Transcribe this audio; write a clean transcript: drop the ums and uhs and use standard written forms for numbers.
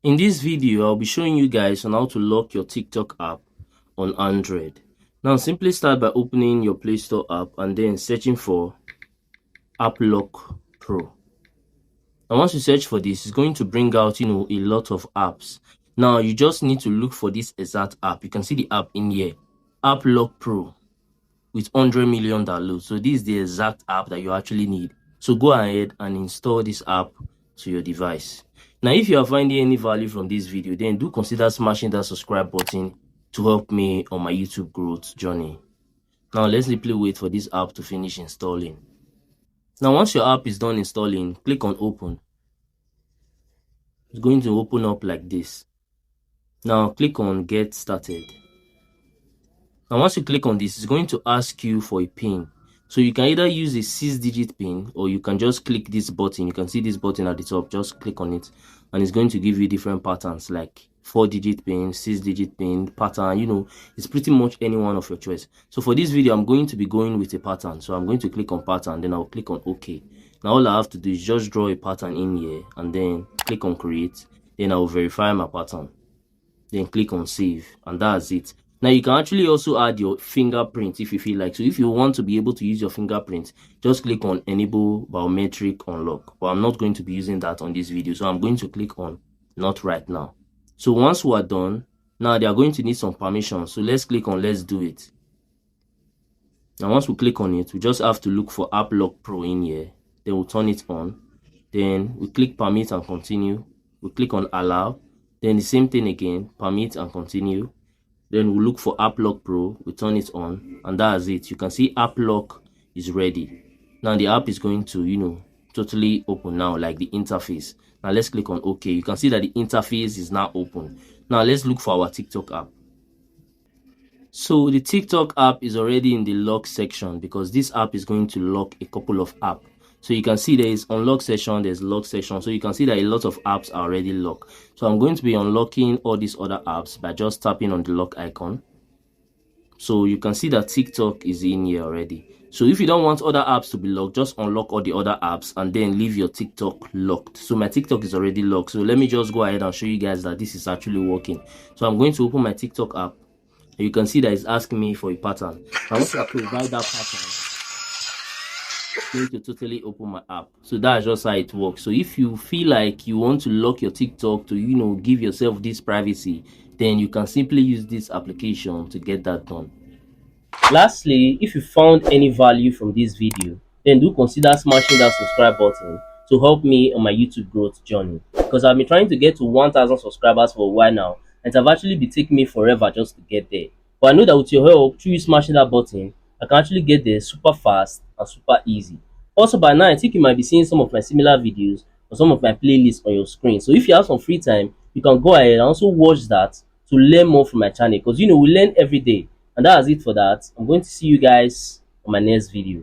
In this video, I'll be showing you guys on how to lock your TikTok app on Android. Now, simply start by opening your Play Store app and then searching for App Lock Pro. And once you search for this, it's going to bring out, a lot of apps. Now, you just need to look for this exact app. You can see the app in here, App Lock Pro, with 100 million downloads. So this is the exact app that you actually need. So go ahead and install this app to your device. Now, if you are finding any value from this video, then do consider smashing that subscribe button to help me on my YouTube growth journey. Now, let's simply wait for this app to finish installing. Now, once your app is done installing, click on open. It's going to open up like this. Now, click on get started. Now, once you click on this, it's going to ask you for a PIN. So you can either use a 6-digit PIN or you can just click this button. You can see this button at the top. Just click on it and it's going to give you different patterns like 4-digit PIN, 6-digit PIN, pattern. It's pretty much any one of your choice. So for this video, I'm going to be going with a pattern. So I'm going to click on pattern, then I'll click on OK. Now all I have to do is just draw a pattern in here and then click on create. Then I'll verify my pattern. Then click on save and that's it. Now, you can actually also add your fingerprint if you feel like. So if you want to be able to use your fingerprint, just click on enable biometric unlock. But I'm not going to be using that on this video. So I'm going to click on not right now. So once we are done, now they are going to need some permission. So let's click on let's do it. Now, once we click on it, we just have to look for App Lock Pro in here. Then we'll turn it on. Then we click permit and continue. We click on allow. Then the same thing again, permit and continue. Then we'll look for App Lock Pro, we turn it on, and that's it. You can see App Lock is ready. Now the app is going to, totally open now, like the interface. Now let's click on OK. You can see that the interface is now open. Now let's look for our TikTok app. So the TikTok app is already in the lock section because this app is going to lock a couple of apps. So you can see there is unlock section, there's lock section. So you can see that a lot of apps are already locked. So I'm going to be unlocking all these other apps by just tapping on the lock icon. So you can see that TikTok is in here already. So if you don't want other apps to be locked, just unlock all the other apps and then leave your TikTok locked. So my TikTok is already locked. So let me just go ahead and show you guys that this is actually working. So I'm going to open my TikTok app. And you can see that it's asking me for a pattern. Now once I provide that pattern, going to totally open my app. So that's just how it works. So if you feel like you want to lock your TikTok to give yourself this privacy, then you can simply use this application to get that done. Lastly, if you found any value from this video, then do consider smashing that subscribe button to help me on my YouTube growth journey, because I've been trying to get to 1,000 subscribers for a while now and it have actually been taking me forever just to get there. But I know that with your help, through you smashing that button, I can actually get there super fast and super easy. Also, by now, I think you might be seeing some of my similar videos or some of my playlists on your screen. So if you have some free time, you can go ahead and also watch that to learn more from my channel, because we learn every day. And that's it for that. I'm going to see you guys on my next video.